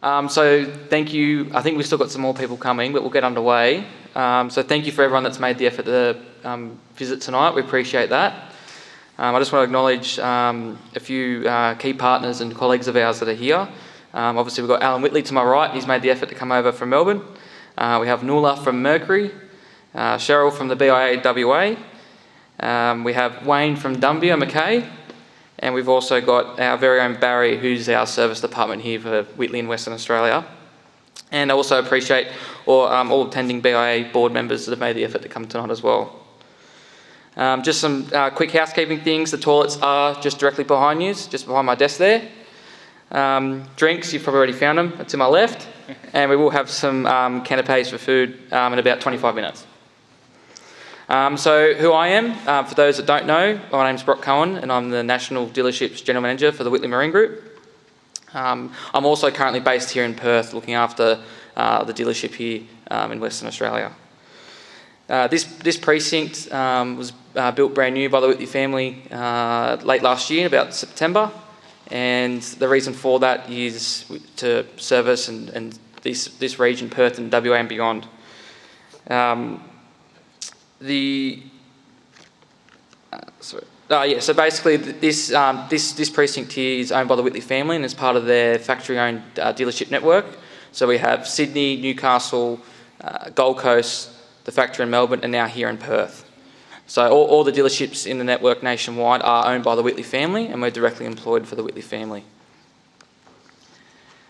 So thank you. I think we've still got some more people coming, but we'll get underway. So thank you for everyone that's made the effort to visit tonight. We appreciate that. I just want to acknowledge a few key partners and colleagues of ours that are here. Obviously, we've got Alan Whittley to my right. He's made the effort to come over from Melbourne. We have Nuala from Mercury, Cheryl from the BIA WA. We have Wayne from Dumbia, Mackay. And we've also got our very own Barry, who's our service department here for Whittley in Western Australia. And I also appreciate all attending BIA board members that have made the effort to come tonight as well. Just some quick housekeeping things. The toilets are just directly behind you, just behind my desk there. Drinks, you've probably already found them, to my left. And we will have some canapes for food in about 25 minutes. So who I am, for those that don't know, my name's Brock Cohen and I'm the National Dealerships General Manager for the Whittley Marine Group. I'm also currently based here in Perth looking after the dealership here in Western Australia. This precinct was built brand new by the Whittley family late last year, about September, and the reason for that is to service and this region, Perth and WA and beyond. So basically this precinct here is owned by the Whittley family and is part of their factory-owned dealership network. So we have Sydney, Newcastle, Gold Coast, the factory in Melbourne, and now here in Perth. So all the dealerships in the network nationwide are owned by the Whittley family, and we're directly employed for the Whittley family.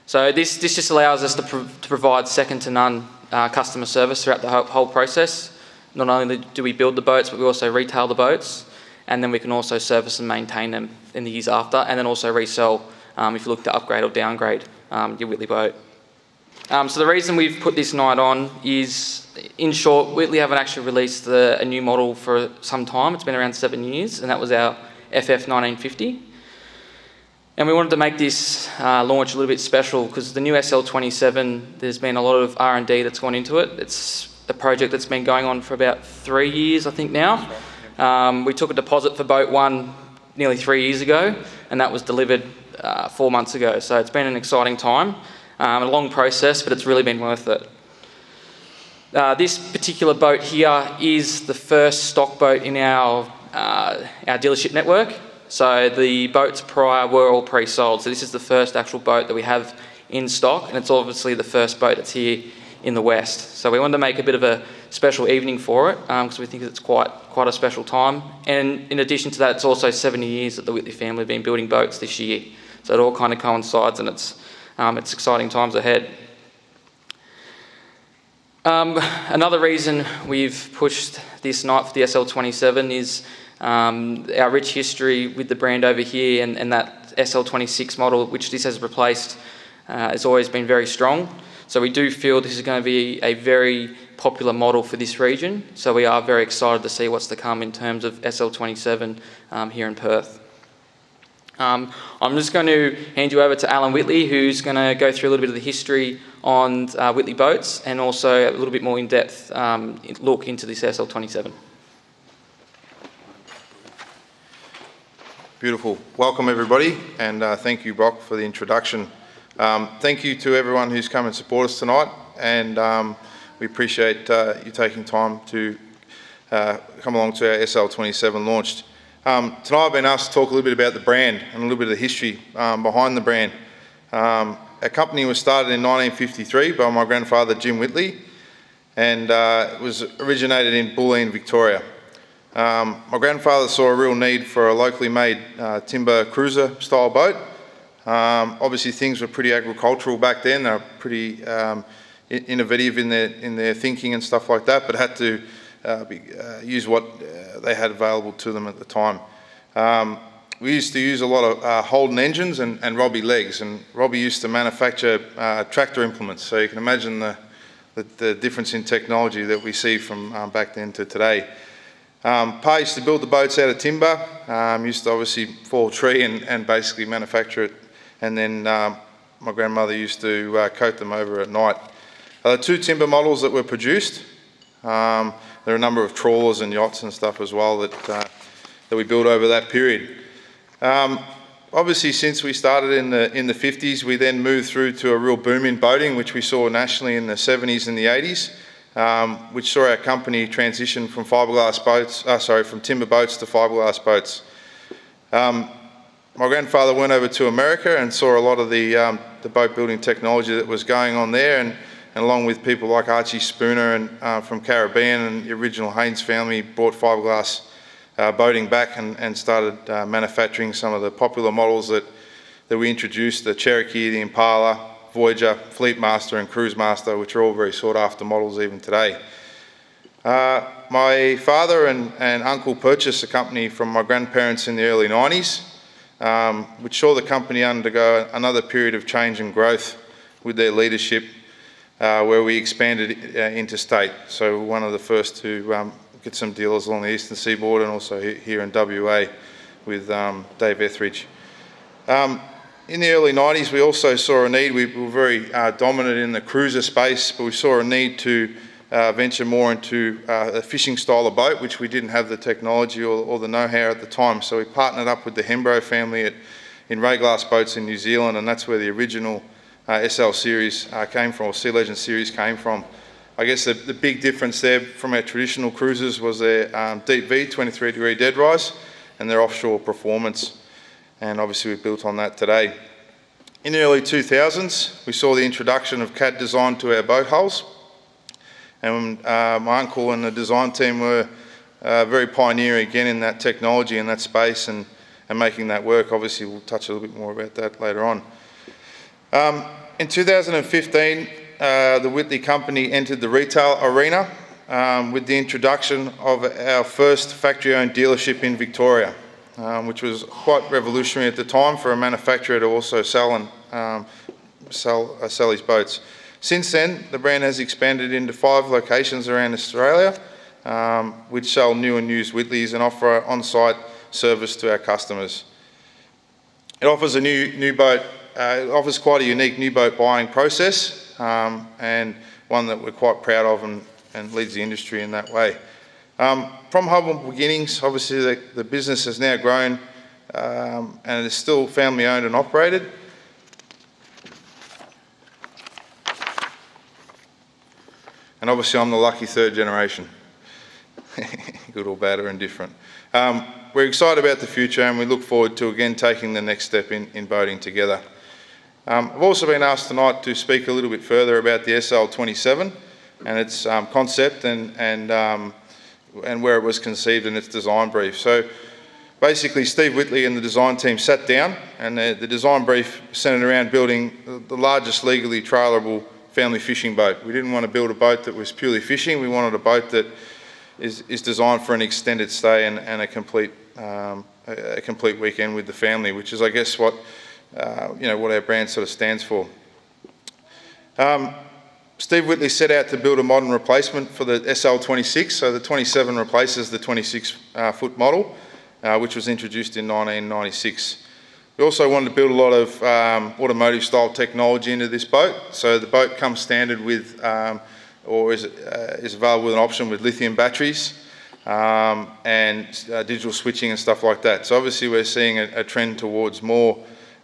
So this just allows us to provide second-to-none customer service throughout the whole process. Not only do we build the boats, but we also retail the boats, and then we can also service and maintain them in the years after, and then also resell if you look to upgrade or downgrade your Whittley boat. So the reason we've put this night on is, in short, Whittley haven't actually released a new model for some time. It's been around 7 years, and that was our FF 1950. And we wanted to make this launch a little bit special because the new SL27, there's been a lot of R&D that's gone into it. It's a project that's been going on for about 3 years, I think now. We took a deposit for boat 1 nearly 3 years ago, and that was delivered 4 months ago. So it's been an exciting time, a long process, but it's really been worth it. This particular boat here is the first stock boat in our dealership network. So the boats prior were all pre-sold. So this is the first actual boat that we have in stock, and it's obviously the first boat that's here in the West. So we wanted to make a bit of a special evening for it because we think it's quite a special time. And in addition to that, it's also 70 years that the Whittley family have been building boats this year. So it all kind of coincides, and it's exciting times ahead. Another reason we've pushed this night for the SL27 is our rich history with the brand over here, and that SL26 model, which this has replaced, has always been very strong. So we do feel this is going to be a very popular model for this region. So we are very excited to see what's to come in terms of SL27 here in Perth. I'm just going to hand you over to Alan Whittley, who's going to go through a little bit of the history on Whittley boats and also a little bit more in-depth look into this SL27. Beautiful. Welcome everybody, and thank you, Brock, for the introduction. Thank you to everyone who's come and support us tonight, and we appreciate you taking time to come along to our SL27 launched. Tonight I've been asked to talk a little bit about the brand and a little bit of the history behind the brand. Our company was started in 1953 by my grandfather Jim Whittley, and it was originated in Bulleen, Victoria. My grandfather saw a real need for a locally made timber cruiser style boat. Obviously things were pretty agricultural back then. They were pretty innovative in their thinking and stuff like that, but had to use what they had available to them at the time. We used to use a lot of Holden engines and Robbie legs, and Robbie used to manufacture tractor implements, so you can imagine the difference in technology that we see from back then to today. Pa used to build the boats out of timber, used to obviously fall tree and basically manufacture it, and then my grandmother used to coat them over at night. The two timber models that were produced, there are a number of trawlers and yachts and stuff as well that we built over that period. Obviously, since we started in the 50s, we then moved through to a real boom in boating, which we saw nationally in the 70s and the 80s, which saw our company transition from from timber boats to fiberglass boats. My grandfather went over to America and saw a lot of the boat building technology that was going on there, and along with people like Archie Spooner and from Caribbean and the original Haynes family, brought fiberglass boating back and started manufacturing some of the popular models that we introduced, the Cherokee, the Impala, Voyager, Fleet Master and Cruise Master, which are all very sought after models even today. My father and uncle purchased the company from my grandparents in the early 90s, which saw the company undergo another period of change and growth with their leadership, where we expanded interstate. So one of the first to get some dealers along the eastern seaboard and also here in WA with Dave Etheridge. In the early 90s, we also saw a need. We were very dominant in the cruiser space, but we saw a need to venture more into a fishing style of boat, which we didn't have the technology or the know-how at the time. So we partnered up with the Hembro family in Ray Glass Boats in New Zealand, and that's where the original SL series came from, or Sea Legend series came from. I guess the big difference there from our traditional cruisers was their deep V, 23-degree dead rise, and their offshore performance. And obviously we built on that today. In the early 2000s, we saw the introduction of CAD design to our boat hulls. And my uncle and the design team were very pioneering again in that technology and that space and making that work. Obviously we'll touch a little bit more about that later on. In 2015, the Whittley company entered the retail arena with the introduction of our first factory-owned dealership in Victoria, which was quite revolutionary at the time for a manufacturer to also sell his boats. Since then, the brand has expanded into 5 locations around Australia, which sell new and used Whittleys and offer on-site service to our customers. It offers a new boat. It offers quite a unique new boat buying process, and one that we're quite proud of and leads the industry in that way. From humble beginnings, obviously the business has now grown and it is still family owned and operated. And obviously I'm the lucky 3rd generation, good or bad or indifferent. We're excited about the future and we look forward to again taking the next step in boating together. I've also been asked tonight to speak a little bit further about the SL27 and its concept and where it was conceived in its design brief. So basically Steve Whittley and the design team sat down and the design brief centred around building the largest legally trailerable family fishing boat. We didn't want to build a boat that was purely fishing. We wanted a boat that is designed for an extended stay and a complete weekend with the family, which is I guess what what our brand sort of stands for. Steve Whittley set out to build a modern replacement for the SL26, so the 27 replaces the 26-foot model, which was introduced in 1996. We also wanted to build a lot of automotive style technology into this boat, so the boat comes standard with, or is available with an option with lithium batteries and digital switching and stuff like that. So obviously we're seeing a trend towards more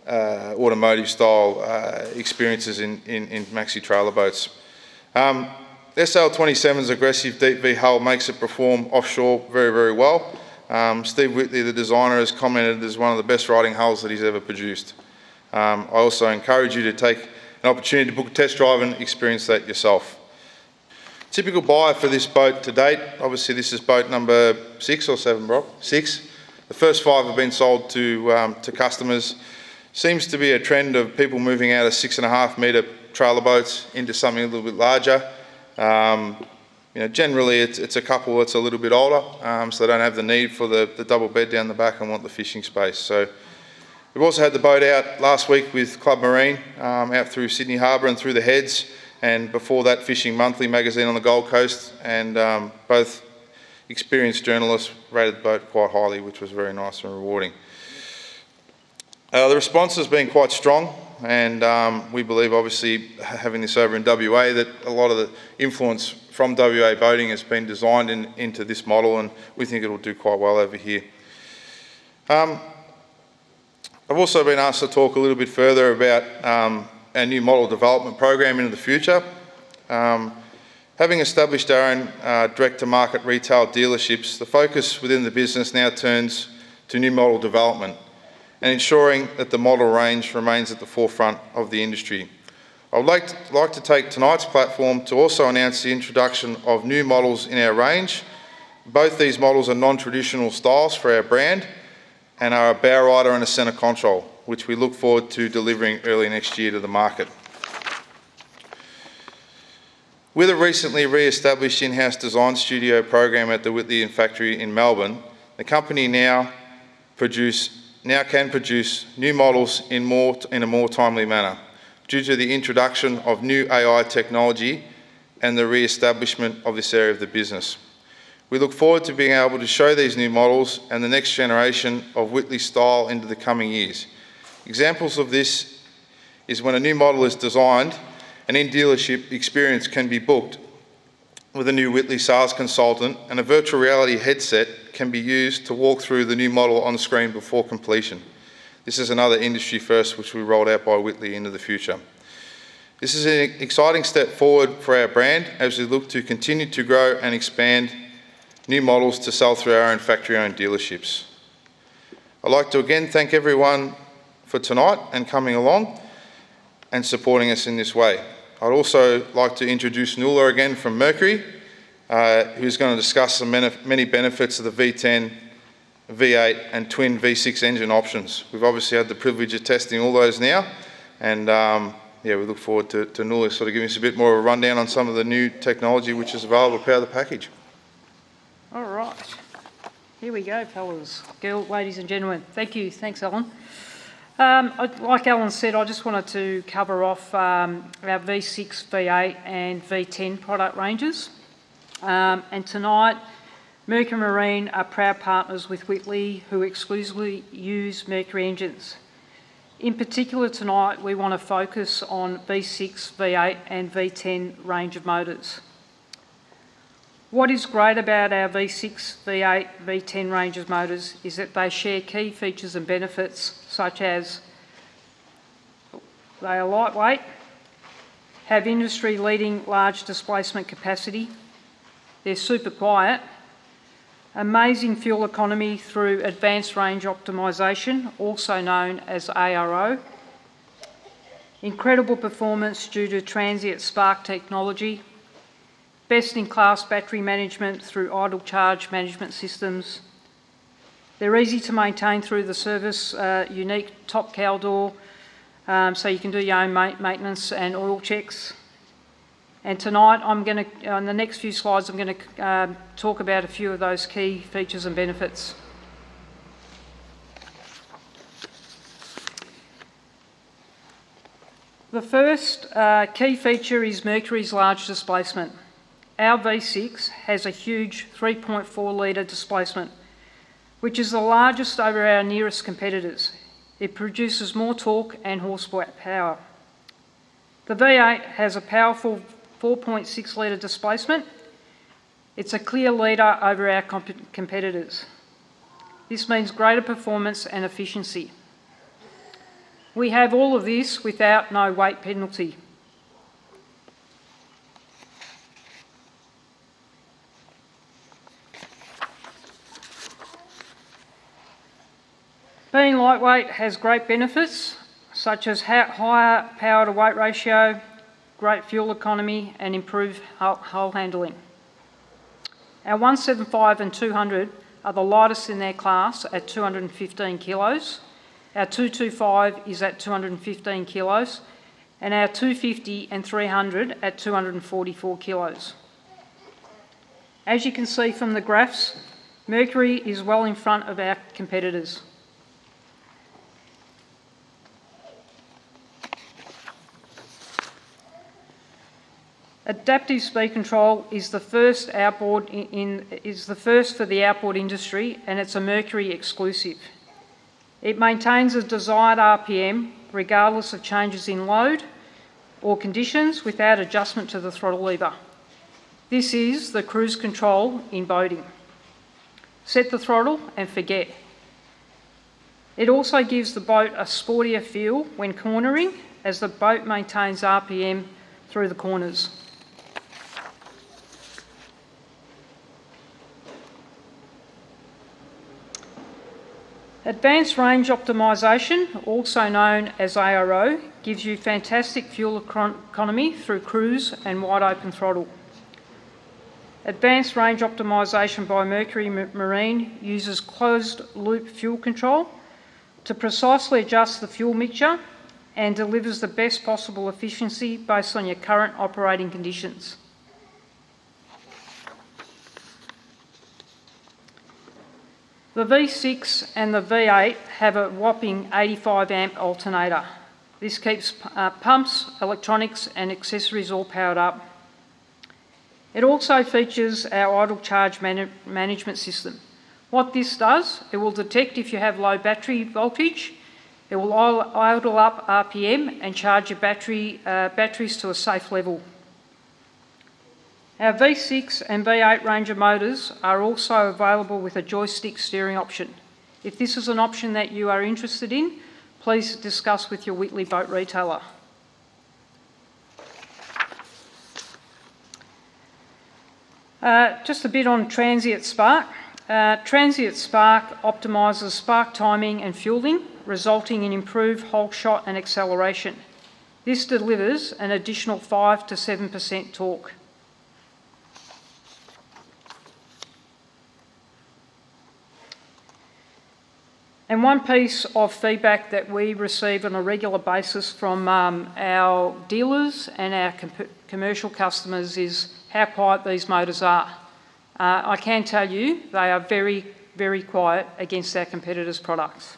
automotive style experiences in maxi trailer boats. The SL27's aggressive deep V hull makes it perform offshore very, very well. Steve Whittley, the designer, has commented as one of the best riding hulls that he's ever produced. I also encourage you to take an opportunity to book a test drive and experience that yourself. Typical buyer for this boat to date, obviously this is boat number 6 or 7, Brock? 6. The first 5 have been sold to customers. Seems to be a trend of people moving out of 6.5 metre trailer boats into something a little bit larger. Generally it's a couple that's a little bit older, so they don't have the need for the double bed down the back and want the fishing space. So we've also had the boat out last week with Club Marine, out through Sydney Harbour and through the Heads, and before that Fishing Monthly magazine on the Gold Coast, and both experienced journalists rated the boat quite highly, which was very nice and rewarding. The response has been quite strong, and we believe, obviously, having this over in WA, that a lot of the influence from WA boating has been designed into this model, and we think it'll do quite well over here. I've also been asked to talk a little bit further about our new model development program into the future. Having established our own direct-to-market retail dealerships, the focus within the business now turns to new model development and ensuring that the model range remains at the forefront of the industry. I would like to take tonight's platform to also announce the introduction of new models in our range. Both these models are non-traditional styles for our brand and are a bow rider and a centre console, which we look forward to delivering early next year to the market. With a recently re-established in-house design studio program at the Whittley factory in Melbourne, the company now can produce new models in a more timely manner due to the introduction of new AI technology and the re-establishment of this area of the business. We look forward to being able to show these new models and the next generation of Whittley style into the coming years. Examples of this is when a new model is designed, an in-dealership experience can be booked with a new Whittley sales consultant, and a virtual reality headset can be used to walk through the new model on screen before completion. This is another industry first which we rolled out by Whittley into the future. This is an exciting step forward for our brand as we look to continue to grow and expand new models to sell through our own factory-owned dealerships. I'd like to again thank everyone for tonight and coming along and supporting us in this way. I'd also like to introduce Nuala again from Mercury, who's going to discuss the many benefits of the V10, V8 and twin V6 engine options. We've obviously had the privilege of testing all those now, and we look forward to Nuala sort of giving us a bit more of a rundown on some of the new technology which is available to power the package. All right, here we go, fellas, ladies and gentlemen. Thanks, Alan. Like Alan said, I just wanted to cover off our V6, V8 and V10 product ranges. And tonight, Mercury Marine are proud partners with Whittley, who exclusively use Mercury engines. In particular tonight, we want to focus on V6, V8 and V10 range of motors. What is great about our V6, V8, V10 range of motors is that they share key features and benefits such as they are lightweight, have industry-leading large displacement capacity, they're super quiet, amazing fuel economy through advanced range optimisation, also known as ARO, incredible performance due to transient spark technology, best-in-class battery management through idle charge management systems. They're easy to maintain through the service, unique top cowl door, so you can do your own maintenance and oil checks. And tonight, on the next few slides, I'm going to talk about a few of those key features and benefits. The first key feature is Mercury's large displacement. Our V6 has a huge 3.4 litre displacement, which is the largest over our nearest competitors. It produces more torque and horsepower. The V8 has a powerful 4.6 litre displacement. It's a clear leader over our competitors. This means greater performance and efficiency. We have all of this without no weight penalty. Being lightweight has great benefits, such as higher power to weight ratio, great fuel economy and improved hull handling. Our 175 and 200 are the lightest in their class at 215 kilos. Our 225 is at 215 kilos, and our 250 and 300 at 244 kilos. As you can see from the graphs, Mercury is well in front of our competitors. Adaptive speed control is the first for the outboard industry, and it's a Mercury exclusive. It maintains a desired RPM regardless of changes in load or conditions without adjustment to the throttle lever. This is the cruise control in boating. Set the throttle and forget. It also gives the boat a sportier feel when cornering, as the boat maintains RPM through the corners. Advanced range optimisation, also known as ARO, gives you fantastic fuel economy through cruise and wide open throttle. Advanced range optimisation by Mercury Marine uses closed loop fuel control to precisely adjust the fuel mixture and delivers the best possible efficiency based on your current operating conditions. The V6 and the V8 have a whopping 85 amp alternator. This keeps pumps, electronics and accessories all powered up. It also features our idle charge management system. What this does, it will detect if you have low battery voltage, it will idle up RPM and charge your batteries to a safe level. Our V6 and V8 range of motors are also available with a joystick steering option. If this is an option that you are interested in, please discuss with your Whittley boat retailer. Just a bit on transient spark. Transient spark optimises spark timing and fueling, resulting in improved whole shot and acceleration. This delivers an additional 5 to 7% torque. And one piece of feedback that we receive on a regular basis from our dealers and our commercial customers is how quiet these motors are. I can tell you they are very, very quiet against our competitors' products.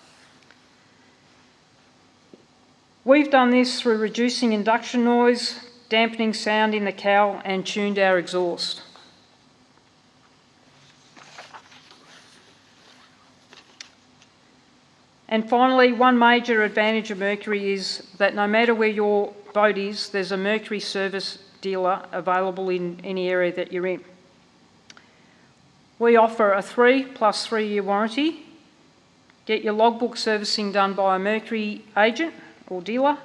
We've done this through reducing induction noise, dampening sound in the cowl and tuned our exhaust. And finally, one major advantage of Mercury is that no matter where your boat is, there's a Mercury service dealer available in any area that you're in. We offer a 3+3 year warranty. Get your logbook servicing done by a Mercury agent or dealer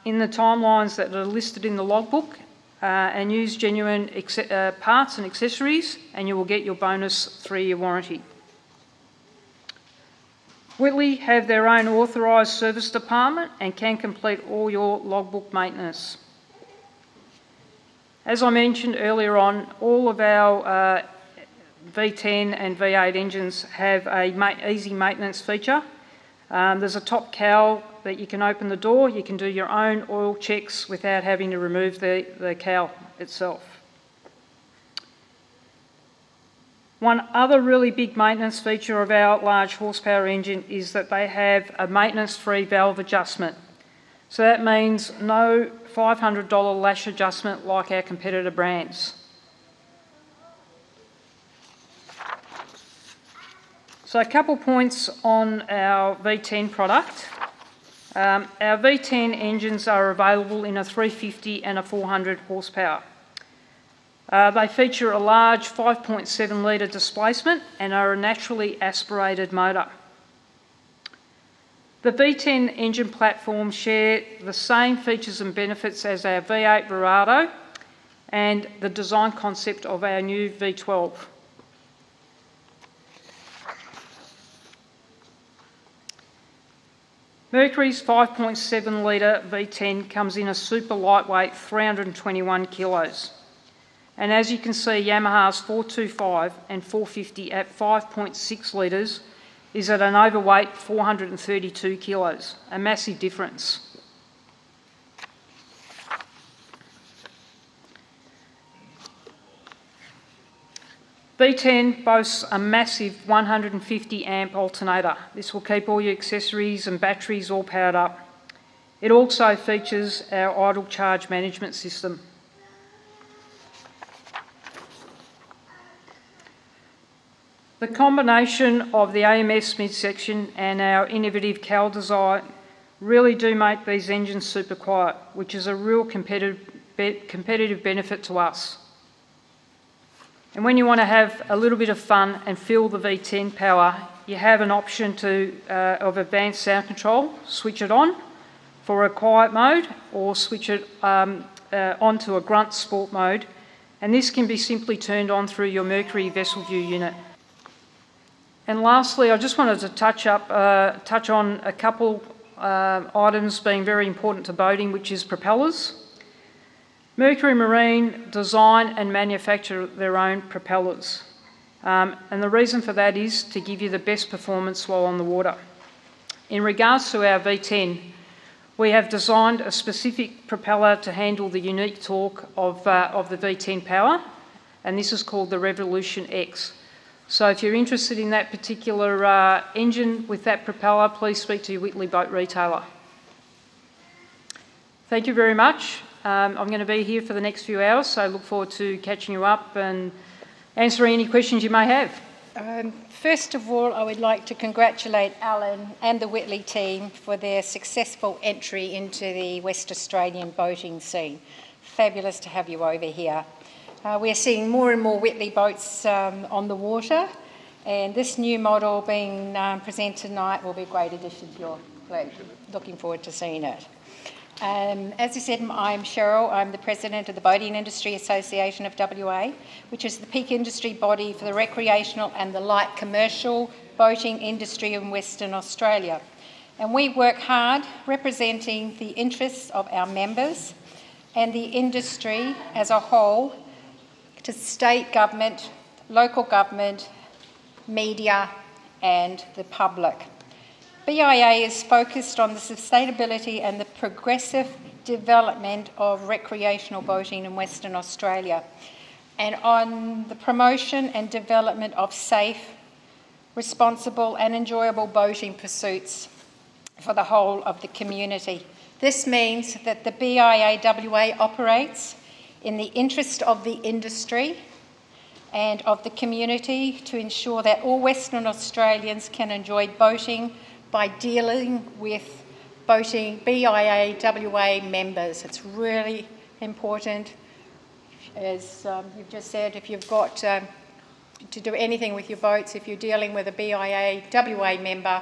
in the timelines that are listed in the logbook and use genuine parts and accessories, and you will get your bonus 3-year warranty. Whittley have their own authorised service department and can complete all your logbook maintenance. As I mentioned earlier on, all of our V10 and V8 engines have a easy maintenance feature. There's a top cowl that you can open the door. You can do your own oil checks without having to remove the cowl itself. One other really big maintenance feature of our large horsepower engine is that they have a maintenance-free valve adjustment. So that means no $500 lash adjustment like our competitor brands. So a couple points on our V10 product. Our V10 engines are available in a 350 and a 400 horsepower. They feature a large 5.7 litre displacement and are a naturally aspirated motor. The V10 engine platforms share the same features and benefits as our V8 Verado and the design concept of our new V12. Mercury's 5.7 litre V10 comes in a super lightweight 321 kilos. And as you can see, Yamaha's 425 and 450 at 5.6 litres is at an overweight 432 kilos, a massive difference. V10 boasts a massive 150 amp alternator. This will keep all your accessories and batteries all powered up. It also features our idle charge management system. The combination of the AMS midsection and our innovative cowl design really do make these engines super quiet, which is a real competitive benefit to us. And when you want to have a little bit of fun and feel the V10 power, you have an option of advanced sound control. Switch it on for a quiet mode or switch it onto a grunt sport mode, and this can be simply turned on through your Mercury vessel view unit. And lastly, I just wanted to touch on a couple items being very important to boating, which is propellers. Mercury Marine design and manufacture their own propellers. And the reason for that is to give you the best performance while on the water. In regards to our V10, we have designed a specific propeller to handle the unique torque of the V10 power, and this is called the Revolution X. So if you're interested in that particular engine with that propeller, please speak to your Whittley boat retailer. Thank you very much. I'm going to be here for the next few hours, so I look forward to catching you up and answering any questions you may have. First of all, I would like to congratulate Alan and the Whittley team for their successful entry into the West Australian boating scene. Fabulous to have you over here. We're seeing more and more Whittley boats on the water, and this new model being presented tonight will be a great addition to your fleet. Looking forward to seeing it. As I said, I'm Cheryl. I'm the President of the Boating Industry Association of WA, which is the peak industry body for the recreational and the light commercial boating industry in Western Australia. And we work hard representing the interests of our members and the industry as a whole to state government, local government, media and the public. BIA is focused on the sustainability and the progressive development of recreational boating in Western Australia and on the promotion and development of safe, responsible and enjoyable boating pursuits for the whole of the community. This means that the BIA WA operates in the interest of the industry and of the community to ensure that all Western Australians can enjoy boating by dealing with boating BIA WA members. It's really important. As you've just said, if you've got to do anything with your boats, if you're dealing with a BIA WA member,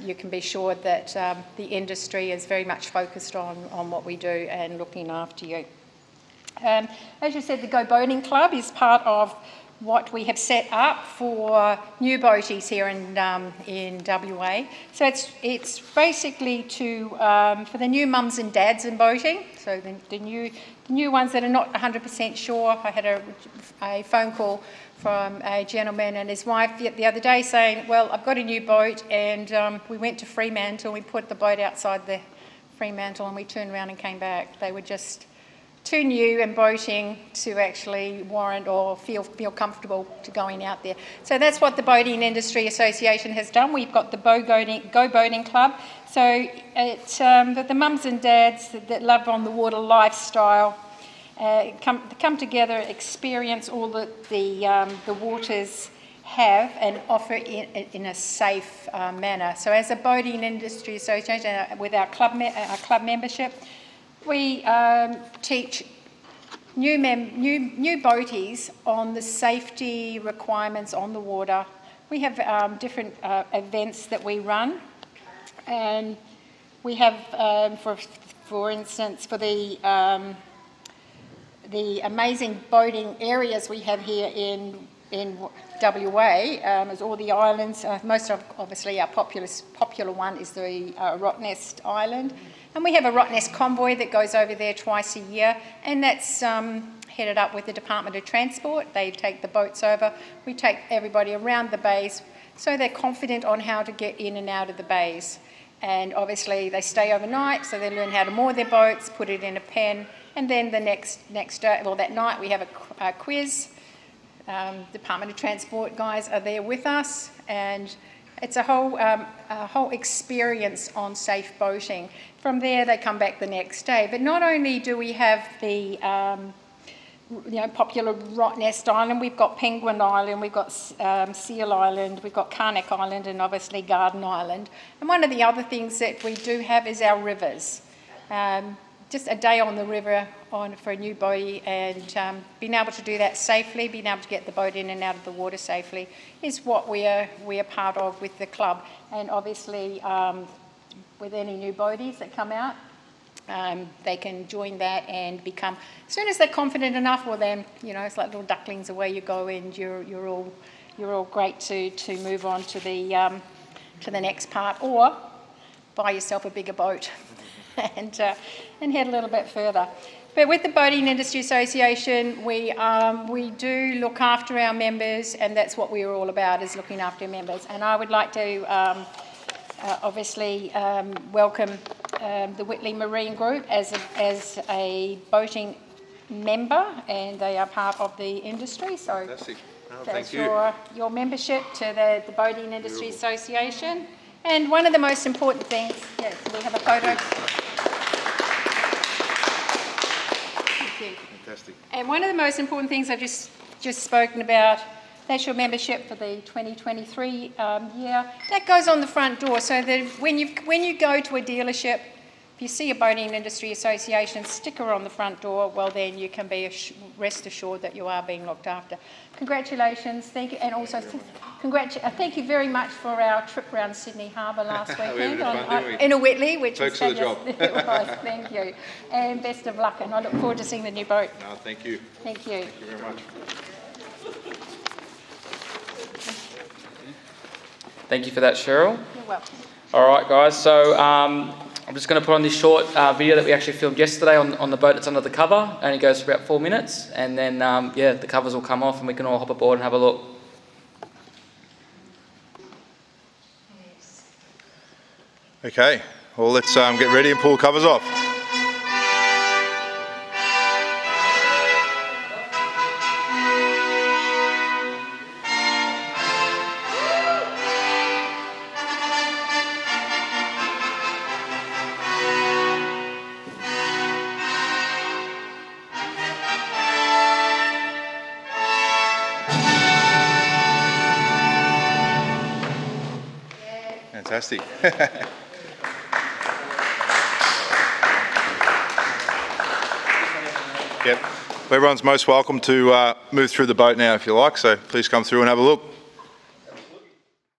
you can be sure that the industry is very much focused on what we do and looking after you. As you said, the Go Boating Club is part of what we have set up for new boaties here in WA. So it's basically for the new mums and dads in boating. So the new ones that are not 100% sure. I had a phone call from a gentleman and his wife the other day saying, well, I've got a new boat and we went to Fremantle, we put the boat outside the Fremantle and we turned around and came back. They were just too new and boating to actually warrant or feel comfortable to going out there. So that's what the Boating Industry Association has done. We've got the Go Boating Club. So it's the mums and dads that love on the water lifestyle come together, experience all that the waters have and offer in a safe manner. So as a Boating Industry Association, with our club membership, we teach new boaties on the safety requirements on the water. We have different events that we run, and we have, for instance, for the amazing boating areas we have here in WA, as all the islands. Most of, obviously, our popular one is the Rottnest Island. And we have a Rottnest convoy that goes over there twice a year, and that's headed up with the Department of Transport. They take the boats over. We take everybody around the bays so they're confident on how to get in and out of the bays. And obviously they stay overnight, so they learn how to moor their boats, put it in a pen, and then the next day, well, that night we have a quiz. Department of Transport guys are there with us, and it's a whole experience on safe boating. From there, they come back the next day. But not only do we have the popular Rottnest Island, we've got Penguin Island, we've got Seal Island, we've got Carnac Island, and obviously Garden Island. And one of the other things that we do have is our rivers. just a day on the river for a new boatie, and being able to do that safely, being able to get the boat in and out of the water safely is what we are part of with the club. And obviously with any new boaties that come out, they can join that and become, as soon as they're confident enough, well then, you know, it's like little ducklings, away you go, and you're all great to move on to the next part, or buy yourself a bigger boat and head a little bit further. But with the Boating Industry Association, we do look after our members, and that's what we're all about, is looking after our members. And I would like to obviously welcome the Whittley Marine Group as a boating member, and they are part of the industry. So Fantastic. Oh, that's thank you. your membership to the Boating Industry Association. And one of the most important things, yes, we have a photo. Thank you. Fantastic. And one of the most important things I've just spoken about, that's your membership for the 2023 year. That goes on the front door, so that when you go to a dealership, if you see a Boating Industry Association sticker on the front door, well then you can be rest assured that you are being looked after. Congratulations, thank you, and also thank you very much for our trip around Sydney Harbour last weekend in a Whittley, which was fabulous. It was, thank you, and best of luck, and I look forward to seeing the new boat. No, thank you. Thank you. Thank you very much. Thank you for that, Cheryl. You're welcome. All right, guys, so I'm just going to put on this short video that we actually filmed yesterday on the boat that's under the cover. It only goes for about 4 minutes, and then, yeah, the covers will come off and we can all hop aboard and have a look. Okay, well, let's get ready and pull the covers off. Fantastic. Yep. Everyone's most welcome to move through the boat now if you like, so please come through and have a look.